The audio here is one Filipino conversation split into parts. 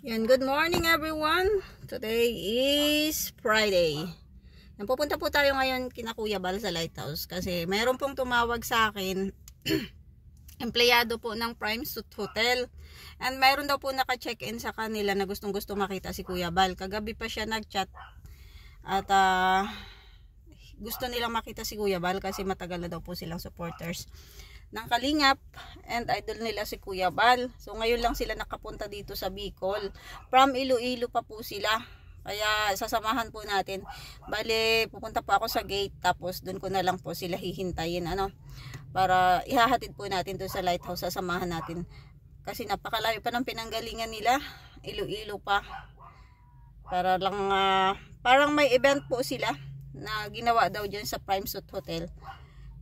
Yan, good morning everyone. Today is Friday. Pupunta po tayo ngayon kina Kuya Bal sa Lighthouse kasi mayroon pong tumawag sa akin empleyado po ng Prime Suite Hotel. And mayroon daw po naka-check-in sa kanila na gustong-gusto makita si Kuya Bal. Kagabi pa siya nag-chat at gusto nilang makita si Kuya Bal kasi matagal na daw po silang supporters ng Kalingap and idol nila si Kuya Bal. So ngayon lang sila nakapunta dito sa Bicol. From Iloilo pa po sila. Kaya sasamahan po natin. Bale, pupunta po ako sa gate tapos doon ko na lang po sila hihintayin para ihahatid po natin doon sa Lighthouse. Sasamahan natin. Kasi napakalayo pa ng pinanggalingan nila. Iloilo pa. Para lang parang may event po sila na ginawa daw dyan sa Prime Suite Hotel.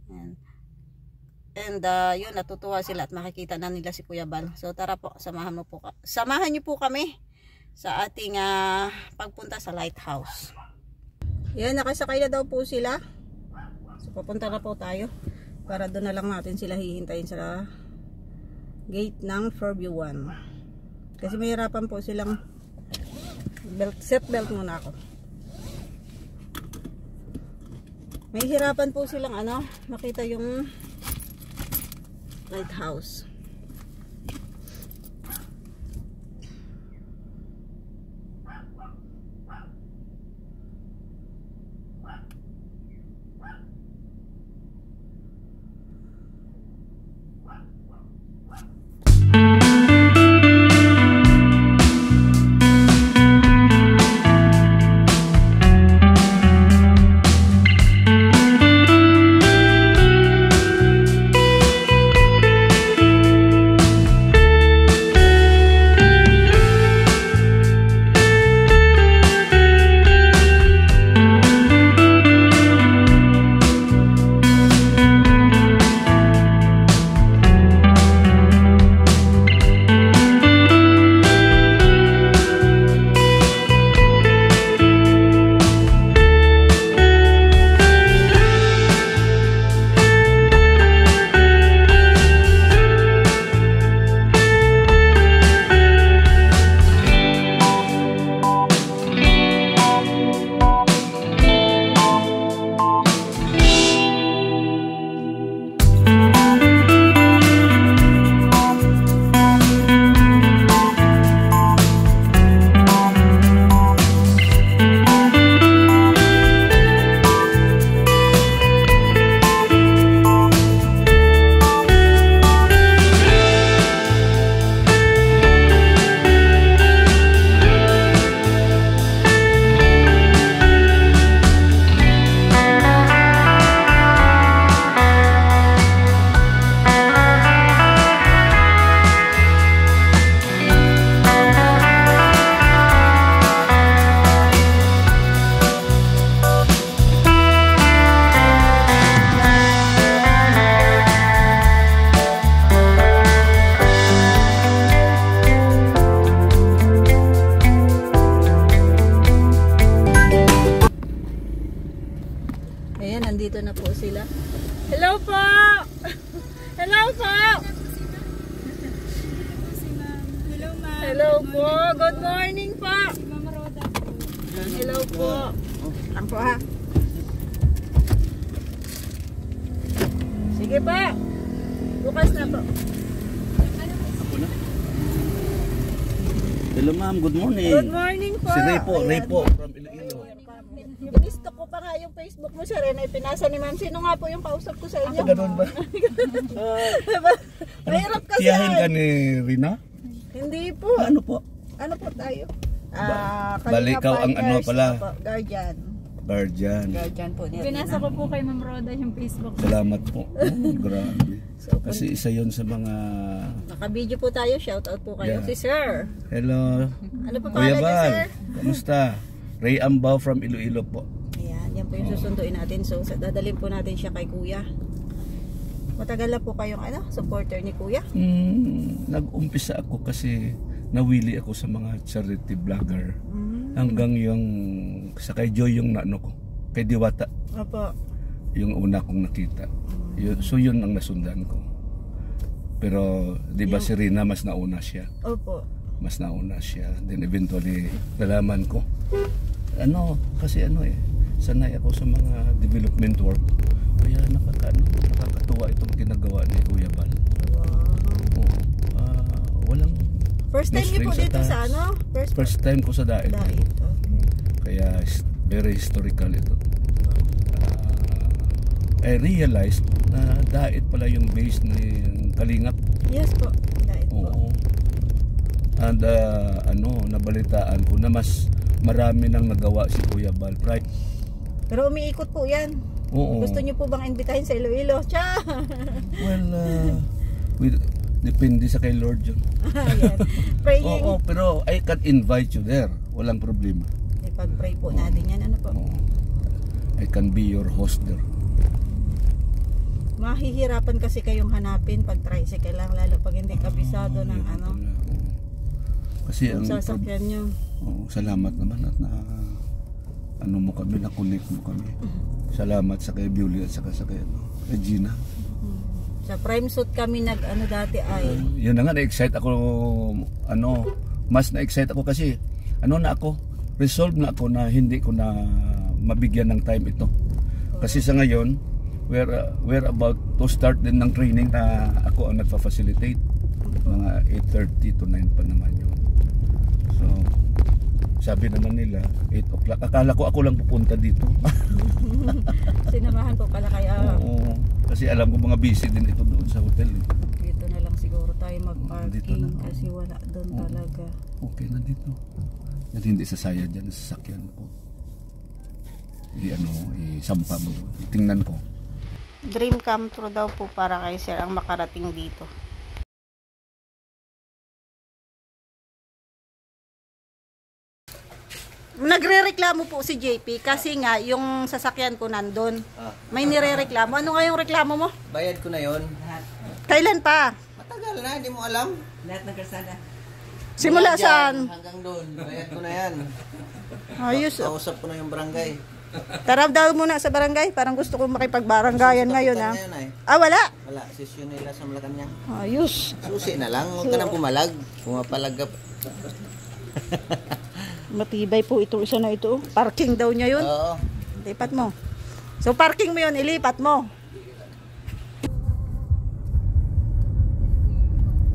Ayan. And yun, natutuwa sila at makikita na nila si Kuya Bal. So tara po, samahan niyo po kami sa ating pagpunta sa Lighthouse. Yan, nakasakay na daw po sila. So papunta na po tayo para doon na lang natin sila hihintayin sa gate ng Fairview 1. Kasi mahirapan po silang seat belt muna ako. May hirapan po silang makita yung Lighthouse. Nandito na po sila. Hello po! Hello po! Hello ma'am. Hello po! Good morning po! Si Mama Roda po. Hello po! Lang po ha. Sige pa! Bukas na po. Ako na. Hello ma'am, good morning. Good morning po! Si Ray po from Iloilo. Ginistok ko pa nga yung Facebook mo sir, na ipinasa ni ma'am. Sino nga po yung pausap ko sa inyo? Ganun ba? Mahirap kasi. Tiyahin ka ni Rina? Hindi po. Ano po? Ano po tayo? Balik ikaw ang pala? Guardian. Guardian Po niya. Pinasa ko po kay Ma'am Roda yung Facebook. Salamat po. Grabe. Kasi isa yon sa mga... Naka-video po tayo. Shout out po kayo. Yeah. Si sir. Hello. Ano po Kuya pangalan niya Bal, sir? kamusta? Ray Ambaw from Iloilo po. Ayan, yan po yung susunduin natin. So, dadalhin po natin siya kay Kuya. Matagal na po kayong supporter ni Kuya? Nag-umpisa ako kasi nawili ako sa mga charity vlogger. Hanggang yung sa kay Joy yung naano ko. Kay Diwata. Opo. Yung una kong nakita. So yun ang nasundan ko. Pero di ba si Rina mas nauna siya? Opo. mas nauna siya. Then eventually nalaman ko kasi sanay ako sa mga development work, kaya nakakatuwa itong ginagawa ni Kuya Bal. Oo. Walang First time niyo po dito sa first time ko sa Dait. Okay. Kaya very historical ito. I realized na Dait pala yung base ng Kalingap. Yes po, Dait po. Oo. And nabalitaan ko na mas marami nang nagawa si Kuya Bal. Right? Pero umiikot po yan. Oo. Gusto niyo po bang imbitahin sa Iloilo? Cha! Well, depende sa kay Lord yun. Ayan. Praying. Oo, pero I can invite you there. Walang problema. Ipag-pray po natin yan. Ano po? Oo. I can be your host there. Mahihirapan kasi kayong hanapin pag tricycle lang, lalo pag hindi kabisado ng Kasi ang sasakyan nyo. Salamat naman at na-connect mo kami. Salamat sa kay Beauty at saka sa kay Regina. Sa Prime Suit kami dati ay. Yun na nga, na-excite ako, mas na-excite ako kasi, resolve na ako na hindi ko na mabigyan ng time ito. Kasi sa ngayon, we're about to start din ng training na ako ang nagfa-facilitate. Mga 8:30 to 9 pa naman yun. So, sabi naman nila, 8 o'clock. Akala ko ako lang pupunta dito. Sinamahan po pala kaya. Oo. Kasi alam ko mga busy din ito doon sa hotel. Dito na lang siguro tayo mag-parking kasi wala doon talaga. Okay na dito. At hindi sasaya dyan sa sasakyan ko. Isampa mo doon. Tingnan ko. Dream come true daw po para kay Sir ang makarating dito. Nagrereklamo po si JP kasi nga yung sasakyan ko nandun. May nirereklamo. Ano nga yung reklamo mo? Bayad ko na yon. Kailan pa? Matagal na, hindi mo alam. Lahat ng kalsada. Simula Mula dyan, saan? hanggang doon. Bayad ko na yan. Ayos. Kausap ko na yung barangay. Tara daw muna sa barangay. Parang gusto ko makipagbaranggayan ngayon ha. Ngayon, ay. Wala. Wala, sesyon nila sa Malacanang. Ayos. Susi na lang, huwag ka nang pumalag. Pumapalag ka. Matibay po itong isa na ito. Parking daw niya yun. Oo. Lipat mo. So parking mo yun, ilipat mo.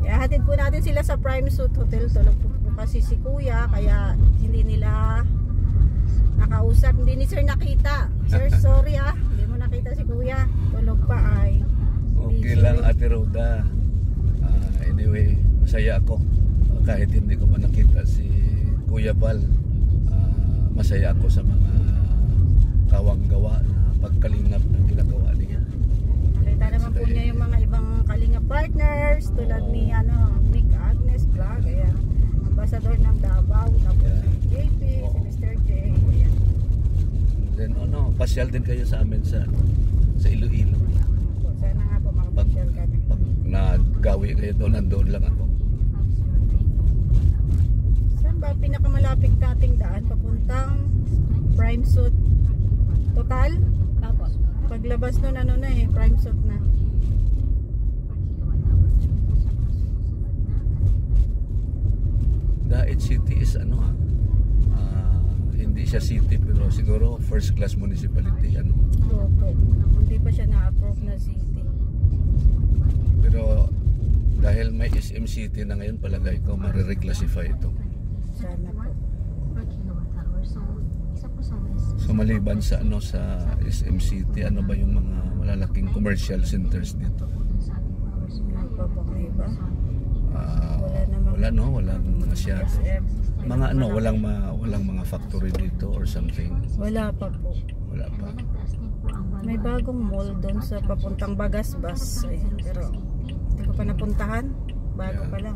Hatid po natin sila sa Prime Suit Hotel. Tulog po kasi si Kuya, kaya hindi nila nakausap. Hindi ni Sir nakita. Sir, sorry hindi mo nakita si Kuya. Tulog pa ay. Okay lang, Ate Rhoda. Anyway, masaya ako. Kahit hindi ko man nakita si Kuya Bal, masaya ako sa mga kawang-gawa na pagkalingap ng ginagawa niya. Nakita naman po niya yung mga ibang kalingap partners tulad ni Nick Agnes Vlog, ayan, ambassador ng Davao, tapos si JP, si Mr. J. Ayan. Then pasyal din kayo sa amin sa Iloilo. Sana nga po makapasyal kami. Pag nagawi kayo doon, nandoon lang ako. Saan ba pinakamalapit nating daan papuntang Prime Suit? Total? Apo. Paglabas nun Prime Suit na. Dait City is hindi siya city pero siguro first class municipality Opo. Hindi pa siya na-approve na city. Pero dahil may SM City na ngayon, palagay ko marireclassify ito. Sana po. So maliban sa sa SM City, ano ba yung mga malalaking commercial centers dito? Nagpapakay ba? Walang masyado. SM. Mga walang mga factory dito or something. Wala pa po. Wala pa. May bagong mall doon sa papuntang Bagasbas. Pero hindi ko pa napuntahan. Bago pa lang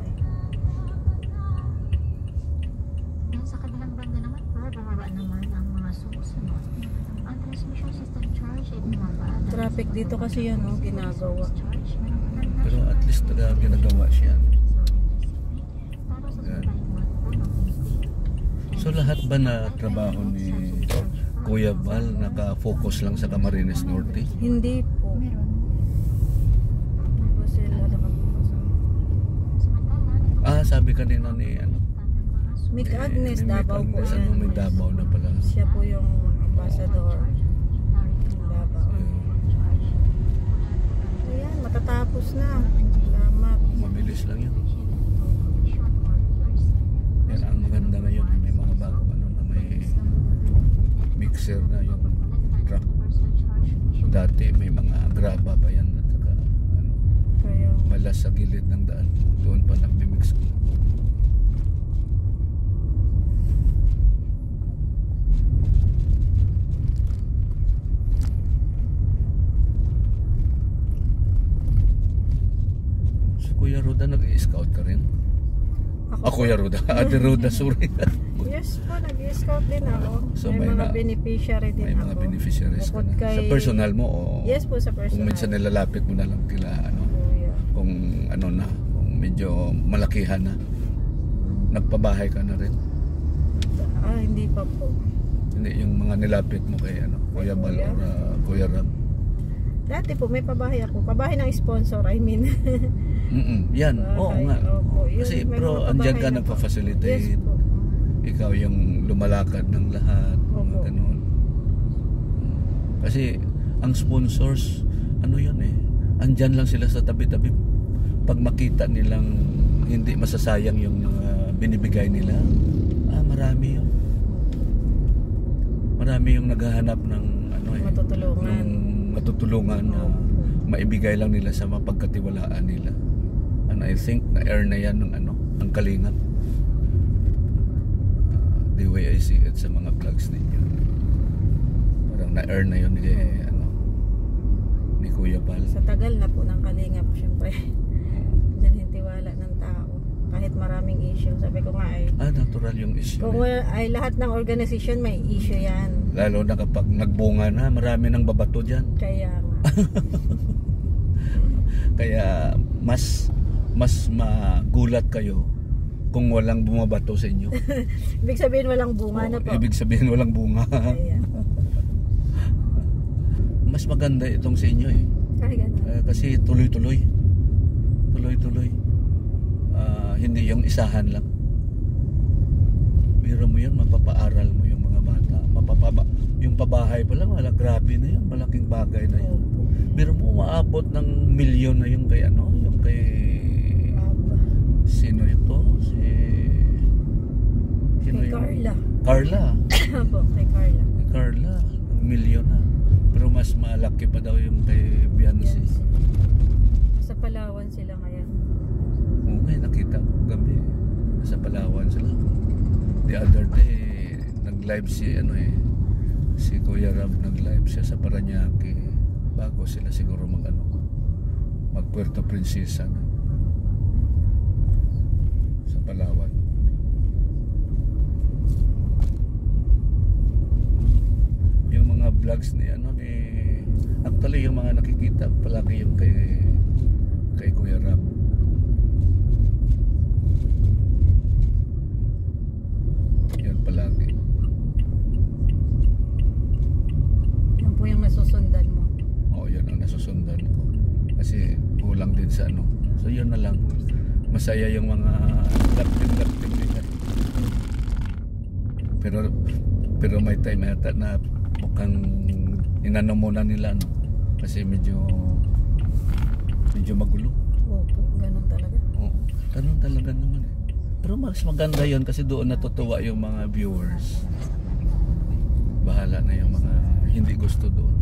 Sa kabilang banda naman po, bababa naman ang mga susunod. Ang transmission system charge ay bumaba. Traffic dito kasi yan ginagawa. Pero at least ginagawa siya. So lahat ba na trabaho ni Kuya Bal naka-focus lang sa Camarines Norte? Hindi po. Hindi po sila nakapunta sa... Sabi kanina ni Mick Agnes, Mick Davao po Agnes, yan. may Davao na pala. Siya po yung ambassador ng Davao. Ayan, matatapos na. Salamat. Mabilis lang yun. Yan ang maganda ngayon. May mga bagong ano na may mixer na yung truck. Dati may mga graba pa yan at saka ano, Kaya, malas sa gilid ng daan. Doon pa nagmimix ko. So Kuya Roda, nag-i-scout ka rin? Kuya Roda. Ate Roda, sorry. yes po, nag-scout din ako. So, may may mga na- beneficiary din May ako. mga beneficiaries ka Bukod na. kay- Sa personal mo o Yes po, sa personal. kung minsan nilalapit mo na lang kila ano, Kuya. kung ano na, kung medyo malakihan na, nagpabahay ka na rin. Hindi pa po. Hindi yung mga nilapit mo kay ano, Kuya Bal Kuya. or Kuya Ram. Dati po, may pabahay ako. Pabahay ng sponsor, I mean. Yan, oo Bahay, nga. opo. Yung Kasi may pero mga andyan pabahay ka na po. nagpa-facilitate. Yes po. Ikaw yung lumalakad ng lahat, mga Opo. ganun. Kasi ang sponsors, ano yun eh, andyan lang sila sa tabi-tabi. Pag makita nilang hindi masasayang yung binibigay nila, marami yun. Marami yung naghahanap ng ano eh, Matutulungan. ng matutulungan na maibigay lang nila sa mapagkatiwalaan nila. And I think na-earn na yan ng ano, ang Kalingap. The way I see it sa mga vlogs ninyo. Parang na-earn na yun ni Kuya Bal. Sa tagal na po ng Kalingap, syempre. Diyan yung tiwala ng tao. Kahit maraming issue. Sabi ko nga ay, Natural yung issue. kung ay lahat ng organisasyon may issue yan. Lalo na kapag nagbunga na, marami nang babato dyan. Kaya nga. Kaya mas magulat kayo kung walang bumabato sa inyo. Ibig sabihin walang bunga na po. Ibig sabihin walang bunga. Kaya. Mas maganda itong sa inyo eh. Kaya ganun. Kasi tuloy-tuloy. Tuloy-tuloy. Hindi yung isahan lang. Biro mo yun, mapapaaral mo yung mga bata. Yung pabahay pa lang, grabe na yun. Malaking bagay na yun. Biro mo, umaabot ng milyon na yung kay ano, yung kay... Sino ito? Sino Kay yung... Carla. Carla. Opo, kay Carla. Kay Carla. Milyon na. Pero mas malaki pa daw yung kay Beyonce. Yes. Nasa Palawan sila ngayon. Oo nga, nakita ko gabi. Nasa Palawan sila. The other day, nag-live si Kuya Ram, nag-live siya sa Parañaque. Bago sila siguro mag Puerto Princesa na. Sa Palawan. Yung mga vlogs ni actually yung mga nakikita palagi yung kay Kuya Ram. Yan palagi. Yan po yung nasusundan mo. Yan ang nasusundan ko. Kasi kulang din sa ano. So yun na lang. Masaya yung mga laptim nila. Pero may time yata na mukhang inano muna nila no. Kasi medyo magulo. Opo, ganun talaga. Ganun talaga naman eh. Pero mas maganda yun kasi doon natutuwa yung mga viewers. Bahala na yung mga hindi gusto doon.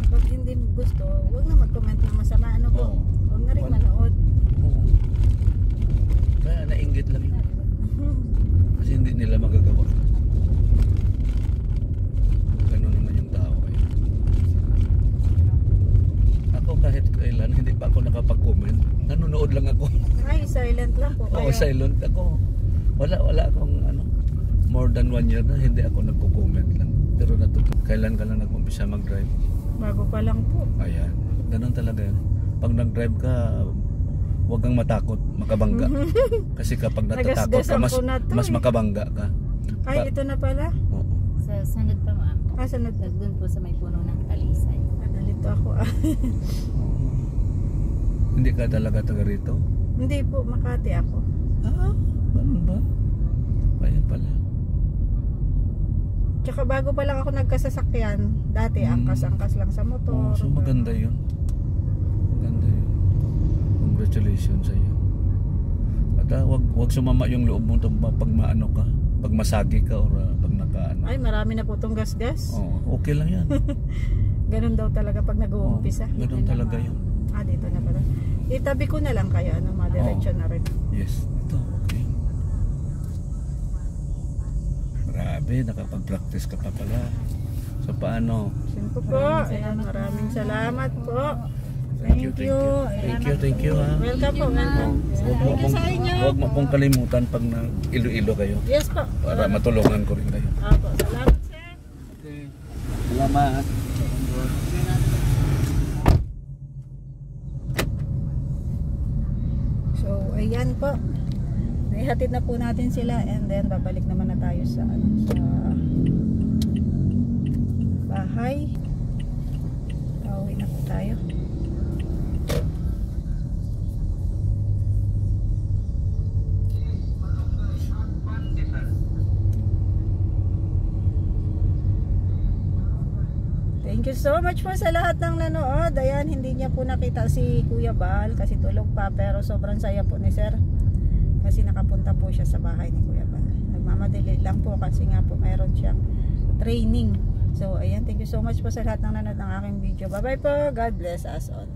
Pag hindi gusto, huwag na mag-comment ng masama. Ano po? Oo. Huwag na rin manood. Oo. Kaya nainggit lang yun. Kasi hindi nila magagawa. Ganun naman yung tao eh. Ako kahit kailan hindi pa ako nakapag-comment. Nanonood lang ako. Ay, silent lang po kayo. Oo, silent ako. Wala akong more than 1 year na hindi ako nagko-comment lang. Pero kailan ka lang nag-umpisa mag-drive? Bago pa lang po. Ayan. Ganun talaga yun. Pag nag-drive ka, huwag kang matakot, makabangga. Kasi kapag natatakot ka, mas makabangga ka. Ay, ito na pala. Oo. Sa sunod pa ma'am. Sunod. Doon po sa may puno ng talisay. Nadalito ako. Hindi ka talaga taga rito? Hindi po, Makati ako. Ganun ba? Tsaka bago pa lang ako nagkasasakyan, dati angkas-angkas lang sa motor. So maganda yun. Maganda yun. Congratulations sa iyo. At wag sumama yung loob mo pag maano ka, pag masagi ka or pag nakaano. Ay, marami na po tong gas-gas. Okay lang yan. Ganun daw talaga pag nag-uumpisa. Ganun talaga yun. Dito na pala. Itabi ko na lang kaya, madiretso na rin. Yes, ito, okay. Grabe, nakapag-practice ka pa pala. So paano? Simple po. Ayan, maraming salamat po. Thank you. Thank you ha. Welcome po. Welcome. Thank you sa inyo. Huwag mo pong kalimutan pag Iloilo kayo. Yes po. Para matulungan ko rin kayo. Apo, salamat sir. Okay. Salamat. So, ayan po. Naihatid na po natin sila and then babalik naman na tayo sa bahay. Pauwi na po tayo. Thank you so much po sa lahat ng nanood. Ayan, hindi niya po nakita si Kuya Bal kasi tulog pa, pero sobrang saya po ni Sir kasi nakapunta po siya sa bahay ni Kuya Bal. Nagmamadali lang po kasi nga po mayroon siyang training. So ayan, thank you so much po sa lahat ng nanood ng aking video. Bye bye po. God bless us all.